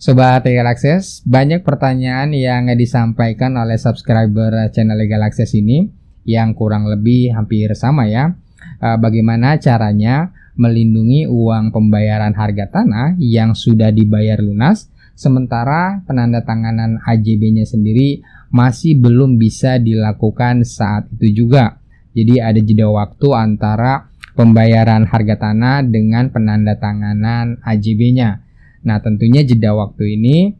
Sobat Legal Access, banyak pertanyaan yang disampaikan oleh subscriber channel Legal Access ini yang kurang lebih hampir sama ya. Bagaimana caranya melindungi uang pembayaran harga tanah yang sudah dibayar lunas, sementara penandatanganan AJB-nya sendiri masih belum bisa dilakukan saat itu juga. Jadi ada jeda waktu antara pembayaran harga tanah dengan penandatanganan AJB-nya. Nah, tentunya jeda waktu ini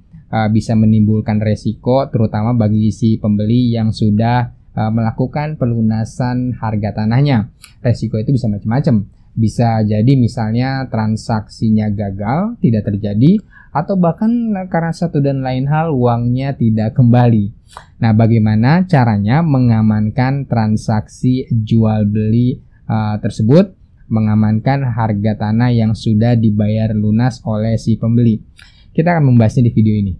bisa menimbulkan resiko terutama bagi si pembeli yang sudah melakukan pelunasan harga tanahnya. Resiko itu bisa macam-macam. Bisa jadi misalnya transaksinya gagal, tidak terjadi, atau bahkan karena satu dan lain hal uangnya tidak kembali. Nah, bagaimana caranya mengamankan transaksi jual beli tersebut, mengamankan harga tanah yang sudah dibayar lunas oleh si pembeli? Kita akan membahasnya di video ini.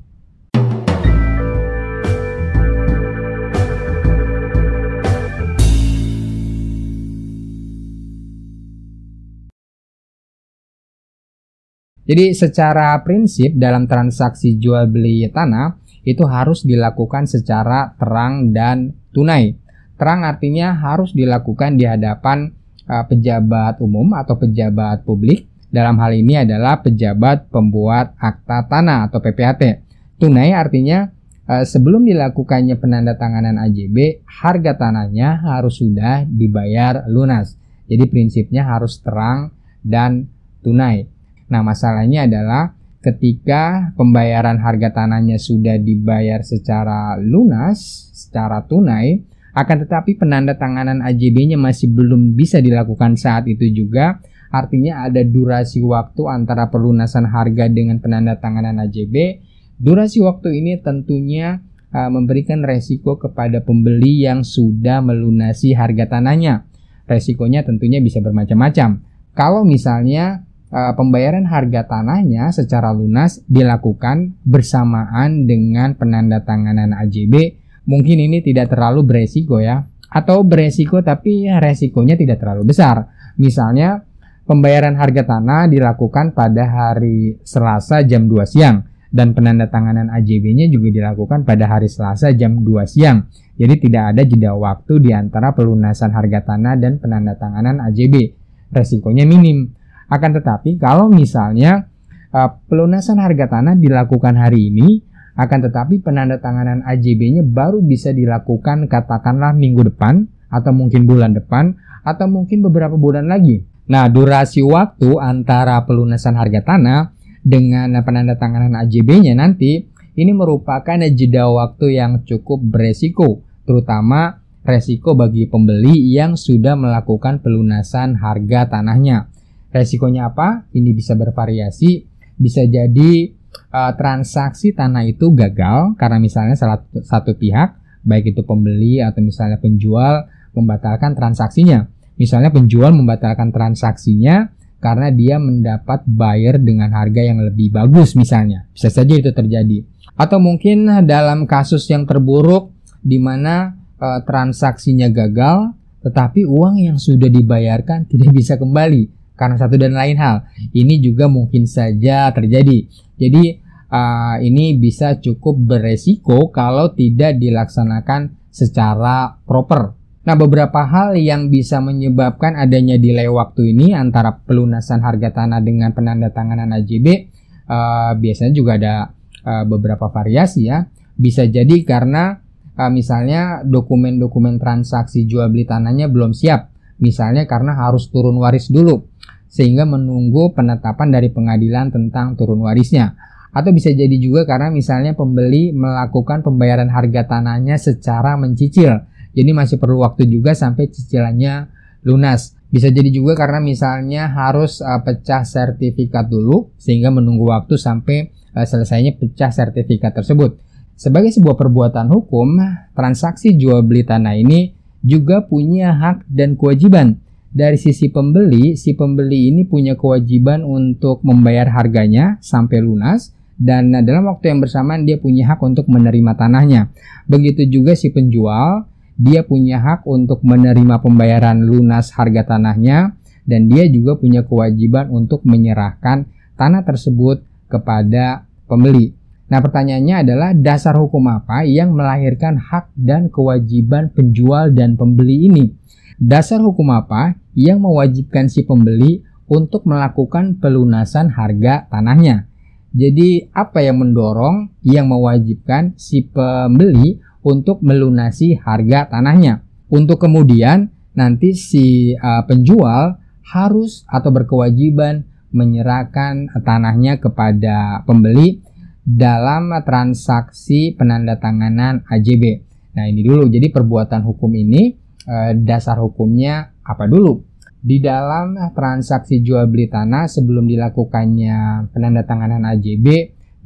Jadi secara prinsip dalam transaksi jual beli tanah itu harus dilakukan secara terang dan tunai. Terang artinya harus dilakukan di hadapan pejabat umum atau pejabat publik. Dalam hal ini adalah pejabat pembuat akta tanah atau PPAT. Tunai artinya sebelum dilakukannya penandatanganan AJB, harga tanahnya harus sudah dibayar lunas. Jadi prinsipnya harus terang dan tunai. Nah, masalahnya adalah ketika pembayaran harga tanahnya sudah dibayar secara lunas, secara tunai, akan tetapi penandatanganan AJB-nya masih belum bisa dilakukan saat itu juga, artinya ada durasi waktu antara pelunasan harga dengan penandatanganan AJB. Durasi waktu ini tentunya memberikan resiko kepada pembeli yang sudah melunasi harga tanahnya. Resikonya tentunya bisa bermacam-macam. Kalau misalnya pembayaran harga tanahnya secara lunas dilakukan bersamaan dengan penandatanganan AJB, mungkin ini tidak terlalu beresiko ya, atau beresiko tapi resikonya tidak terlalu besar. Misalnya pembayaran harga tanah dilakukan pada hari Selasa jam 2 siang dan penandatanganan AJB-nya juga dilakukan pada hari Selasa jam 2 siang. Jadi tidak ada jeda waktu di antara pelunasan harga tanah dan penandatanganan AJB. Resikonya minim. Akan tetapi kalau misalnya pelunasan harga tanah dilakukan hari ini, akan tetapi penandatanganan AJB-nya baru bisa dilakukan katakanlah minggu depan, atau mungkin bulan depan, atau mungkin beberapa bulan lagi. Nah, durasi waktu antara pelunasan harga tanah dengan penandatanganan AJB-nya nanti, ini merupakan jeda waktu yang cukup beresiko, terutama resiko bagi pembeli yang sudah melakukan pelunasan harga tanahnya. Resikonya apa? Ini bisa bervariasi, bisa jadi transaksi tanah itu gagal karena misalnya salah satu pihak, baik itu pembeli atau misalnya penjual, membatalkan transaksinya. Misalnya penjual membatalkan transaksinya karena dia mendapat buyer dengan harga yang lebih bagus misalnya. Bisa saja itu terjadi. Atau mungkin dalam kasus yang terburuk di mana transaksinya gagal tetapi uang yang sudah dibayarkan tidak bisa kembali karena satu dan lain hal. Ini juga mungkin saja terjadi. Jadi ini bisa cukup beresiko kalau tidak dilaksanakan secara proper. Nah, beberapa hal yang bisa menyebabkan adanya delay waktu ini antara pelunasan harga tanah dengan penandatanganan AJB, biasanya juga ada beberapa variasi ya. Bisa jadi karena misalnya dokumen-dokumen transaksi jual beli tanahnya belum siap. Misalnya karena harus turun waris dulu, sehingga menunggu penetapan dari pengadilan tentang turun warisnya. Atau bisa jadi juga karena misalnya pembeli melakukan pembayaran harga tanahnya secara mencicil. Jadi masih perlu waktu juga sampai cicilannya lunas. Bisa jadi juga karena misalnya harus pecah sertifikat dulu, sehingga menunggu waktu sampai selesainya pecah sertifikat tersebut. Sebagai sebuah perbuatan hukum, transaksi jual beli tanah ini juga punya hak dan kewajiban. Dari sisi pembeli, si pembeli ini punya kewajiban untuk membayar harganya sampai lunas, dan dalam waktu yang bersamaan dia punya hak untuk menerima tanahnya. Begitu juga si penjual, dia punya hak untuk menerima pembayaran lunas harga tanahnya, dan dia juga punya kewajiban untuk menyerahkan tanah tersebut kepada pembeli. Nah, pertanyaannya adalah dasar hukum apa yang melahirkan hak dan kewajiban penjual dan pembeli ini? Dasar hukum apa yang mewajibkan si pembeli untuk melakukan pelunasan harga tanahnya? Jadi, apa yang mendorong yang mewajibkan si pembeli untuk melunasi harga tanahnya? Untuk kemudian nanti si penjual harus atau berkewajiban menyerahkan tanahnya kepada pembeli dalam transaksi penandatanganan AJB. Nah, ini dulu. Jadi perbuatan hukum ini dasar hukumnya apa dulu? Di dalam transaksi jual beli tanah sebelum dilakukannya penandatanganan AJB,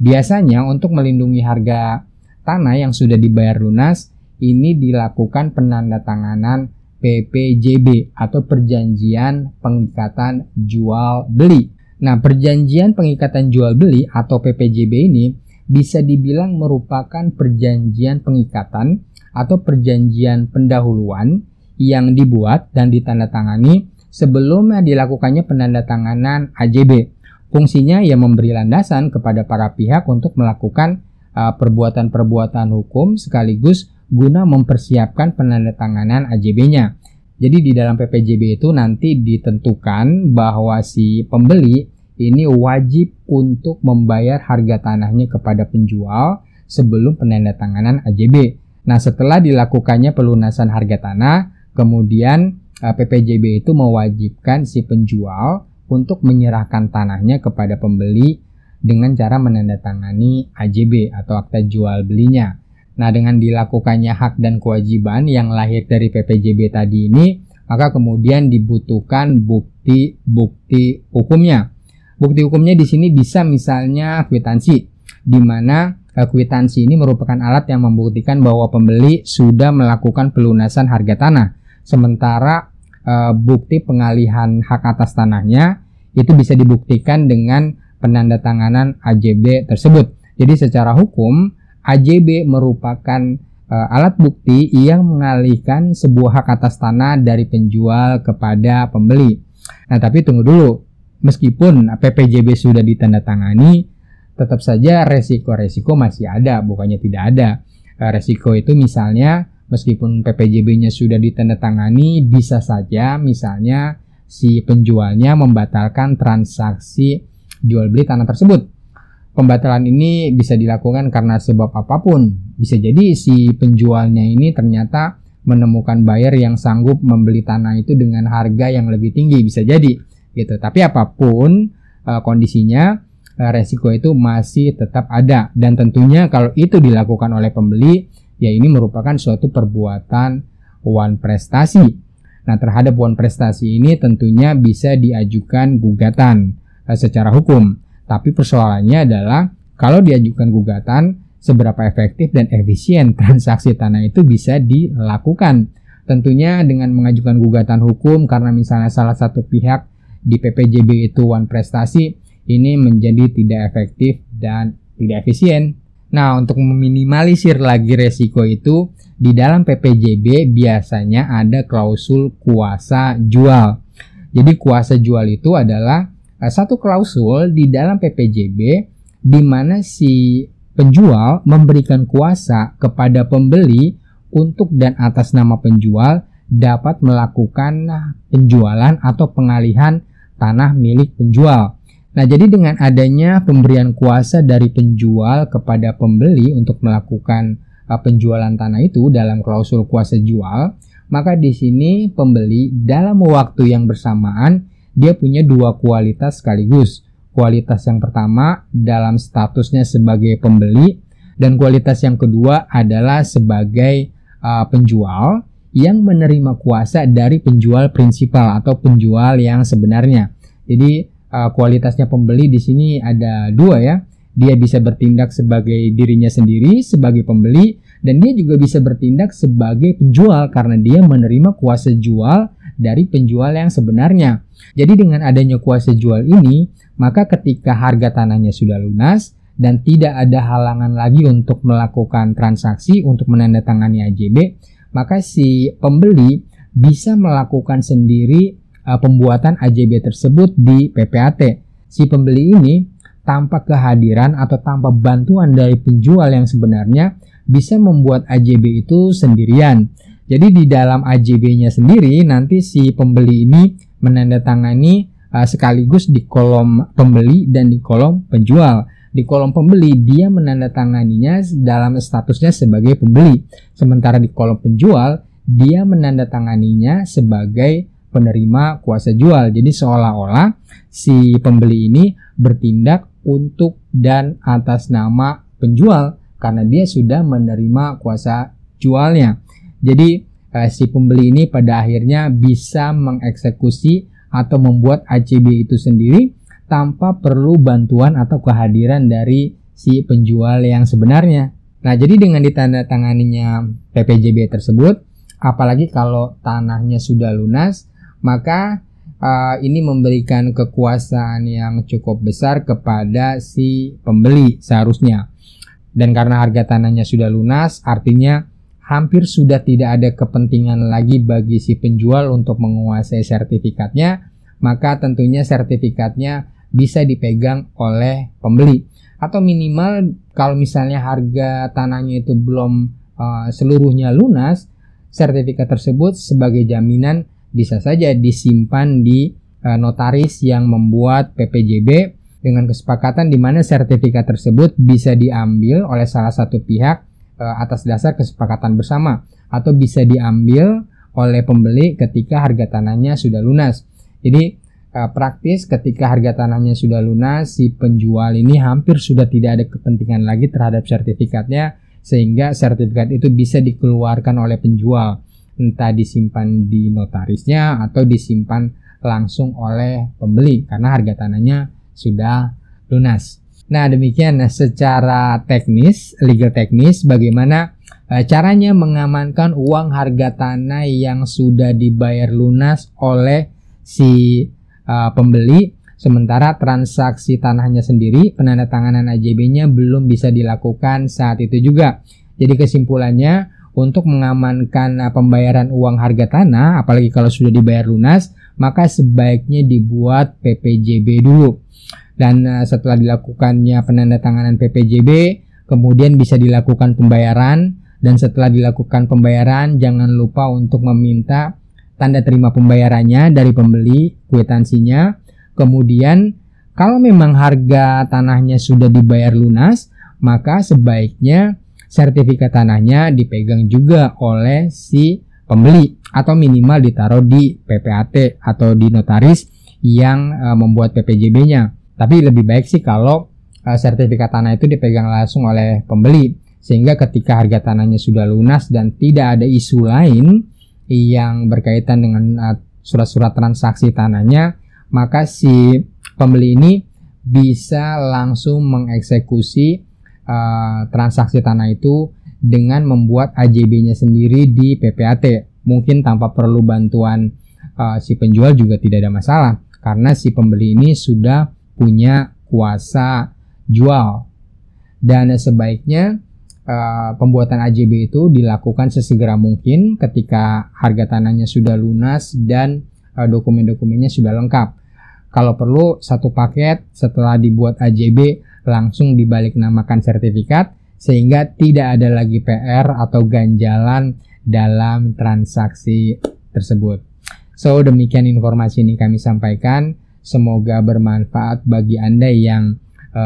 biasanya untuk melindungi harga tanah yang sudah dibayar lunas, ini dilakukan penandatanganan PPJB atau Perjanjian Pengikatan Jual Beli. Nah, Perjanjian Pengikatan Jual Beli atau PPJB ini bisa dibilang merupakan perjanjian pengikatan atau perjanjian pendahuluan yang dibuat dan ditandatangani sebelum dilakukannya penandatanganan AJB. Fungsinya ia memberi landasan kepada para pihak untuk melakukan perbuatan-perbuatan hukum sekaligus guna mempersiapkan penandatanganan AJB-nya. Jadi di dalam PPJB itu nanti ditentukan bahwa si pembeli ini wajib untuk membayar harga tanahnya kepada penjual sebelum penandatanganan AJB. Nah, setelah dilakukannya pelunasan harga tanah, kemudian PPJB itu mewajibkan si penjual untuk menyerahkan tanahnya kepada pembeli dengan cara menandatangani AJB atau akta jual belinya. Nah, dengan dilakukannya hak dan kewajiban yang lahir dari PPJB tadi ini, maka kemudian dibutuhkan bukti hukumnya. Bukti hukumnya di sini bisa misalnya kwitansi, di mana kwitansi ini merupakan alat yang membuktikan bahwa pembeli sudah melakukan pelunasan harga tanah. Sementara bukti pengalihan hak atas tanahnya itu bisa dibuktikan dengan penandatanganan AJB tersebut. Jadi secara hukum, AJB merupakan alat bukti yang mengalihkan sebuah hak atas tanah dari penjual kepada pembeli. Nah, tapi tunggu dulu. Meskipun PPJB sudah ditandatangani, tetap saja resiko-resiko masih ada, bukannya tidak ada. Resiko itu misalnya meskipun PPJB-nya sudah ditandatangani, bisa saja misalnya si penjualnya membatalkan transaksi jual beli tanah tersebut. Pembatalan ini bisa dilakukan karena sebab apapun. Bisa jadi si penjualnya ini ternyata menemukan buyer yang sanggup membeli tanah itu dengan harga yang lebih tinggi, bisa jadi gitu. Tapi apapun kondisinya, resiko itu masih tetap ada, dan tentunya kalau itu dilakukan oleh pembeli, ya ini merupakan suatu perbuatan wan prestasi. Nah, terhadap wan prestasi ini tentunya bisa diajukan gugatan secara hukum. Tapi persoalannya adalah kalau diajukan gugatan, seberapa efektif dan efisien transaksi tanah itu bisa dilakukan. Tentunya dengan mengajukan gugatan hukum karena misalnya salah satu pihak di PPJB itu wan prestasi, ini menjadi tidak efektif dan tidak efisien. Nah, untuk meminimalisir lagi resiko itu, di dalam PPJB biasanya ada klausul kuasa jual. Jadi kuasa jual itu adalah satu klausul di dalam PPJB di mana si penjual memberikan kuasa kepada pembeli untuk dan atas nama penjual dapat melakukan penjualan atau pengalihan tanah milik penjual. Nah, jadi dengan adanya pemberian kuasa dari penjual kepada pembeli untuk melakukan penjualan tanah itu dalam klausul kuasa jual, maka di sini pembeli dalam waktu yang bersamaan dia punya dua kualitas sekaligus. Kualitas yang pertama dalam statusnya sebagai pembeli, dan kualitas yang kedua adalah sebagai penjual yang menerima kuasa dari penjual prinsipal atau penjual yang sebenarnya. Jadi kualitasnya pembeli di sini ada dua ya. Dia bisa bertindak sebagai dirinya sendiri sebagai pembeli, dan dia juga bisa bertindak sebagai penjual karena dia menerima kuasa jual dari penjual yang sebenarnya. Jadi dengan adanya kuasa jual ini, maka ketika harga tanahnya sudah lunas dan tidak ada halangan lagi untuk melakukan transaksi untuk menandatangani AJB, maka si pembeli bisa melakukan sendiri pembuatan AJB tersebut di PPAT. Si pembeli ini tanpa kehadiran atau tanpa bantuan dari penjual yang sebenarnya bisa membuat AJB itu sendirian. Jadi di dalam AJB-nya sendiri nanti si pembeli ini menandatangani sekaligus di kolom pembeli dan di kolom penjual. Di kolom pembeli dia menandatanganinya dalam statusnya sebagai pembeli, sementara di kolom penjual dia menandatanganinya sebagai penerima kuasa jual. Jadi seolah-olah si pembeli ini bertindak untuk dan atas nama penjual karena dia sudah menerima kuasa jualnya. Jadi si pembeli ini pada akhirnya bisa mengeksekusi atau membuat AJB itu sendiri tanpa perlu bantuan atau kehadiran dari si penjual yang sebenarnya. Nah, jadi dengan ditandatanganinya PPJB tersebut, apalagi kalau tanahnya sudah lunas, maka ini memberikan kekuasaan yang cukup besar kepada si pembeli seharusnya. Dan karena harga tanahnya sudah lunas, artinya hampir sudah tidak ada kepentingan lagi bagi si penjual untuk menguasai sertifikatnya, maka tentunya sertifikatnya bisa dipegang oleh pembeli. Atau minimal kalau misalnya harga tanahnya itu belum seluruhnya lunas, sertifikat tersebut sebagai jaminan bisa saja disimpan di notaris yang membuat PPJB dengan kesepakatan di mana sertifikat tersebut bisa diambil oleh salah satu pihak atas dasar kesepakatan bersama, atau bisa diambil oleh pembeli ketika harga tanahnya sudah lunas. Jadi praktis ketika harga tanahnya sudah lunas, si penjual ini hampir sudah tidak ada kepentingan lagi terhadap sertifikatnya, sehingga sertifikat itu bisa dikeluarkan oleh penjual, entah disimpan di notarisnya atau disimpan langsung oleh pembeli karena harga tanahnya sudah lunas. Nah, demikian secara teknis, legal teknis, bagaimana caranya mengamankan uang harga tanah yang sudah dibayar lunas oleh si pembeli, sementara transaksi tanahnya sendiri, penandatanganan AJB-nya belum bisa dilakukan saat itu juga. Jadi kesimpulannya, untuk mengamankan pembayaran uang harga tanah, apalagi kalau sudah dibayar lunas, maka sebaiknya dibuat PPJB dulu. Dan setelah dilakukannya penandatanganan PPJB, kemudian bisa dilakukan pembayaran. Dan setelah dilakukan pembayaran, jangan lupa untuk meminta tanda terima pembayarannya dari pembeli, kwitansinya. Kemudian kalau memang harga tanahnya sudah dibayar lunas, maka sebaiknya sertifikat tanahnya dipegang juga oleh si pembeli, atau minimal ditaruh di PPAT atau di notaris yang membuat PPJB-nya. Tapi lebih baik sih kalau sertifikat tanah itu dipegang langsung oleh pembeli, sehingga ketika harga tanahnya sudah lunas dan tidak ada isu lain yang berkaitan dengan surat-surat transaksi tanahnya, maka si pembeli ini bisa langsung mengeksekusi transaksi tanah itu dengan membuat AJB-nya sendiri di PPAT. Mungkin tanpa perlu bantuan si penjual juga tidak ada masalah, karena si pembeli ini sudah punya kuasa jual. Dan sebaiknya pembuatan AJB itu dilakukan sesegera mungkin ketika harga tanahnya sudah lunas dan dokumen-dokumennya sudah lengkap. Kalau perlu satu paket setelah dibuat AJB langsung dibalik namakan sertifikat, sehingga tidak ada lagi PR atau ganjalan dalam transaksi tersebut. So, demikian informasi ini kami sampaikan. Semoga bermanfaat bagi Anda yang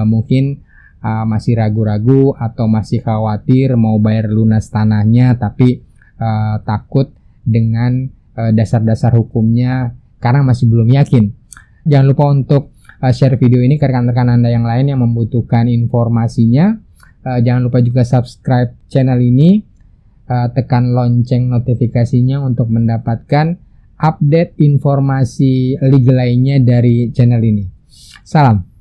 mungkin masih ragu-ragu atau masih khawatir mau bayar lunas tanahnya tapi takut dengan dasar-dasar hukumnya karena masih belum yakin. Jangan lupa untuk share video ini ke rekan-rekan Anda yang lain yang membutuhkan informasinya. Jangan lupa juga subscribe channel ini, tekan lonceng notifikasinya untuk mendapatkan update informasi legal lainnya dari channel ini. Salam.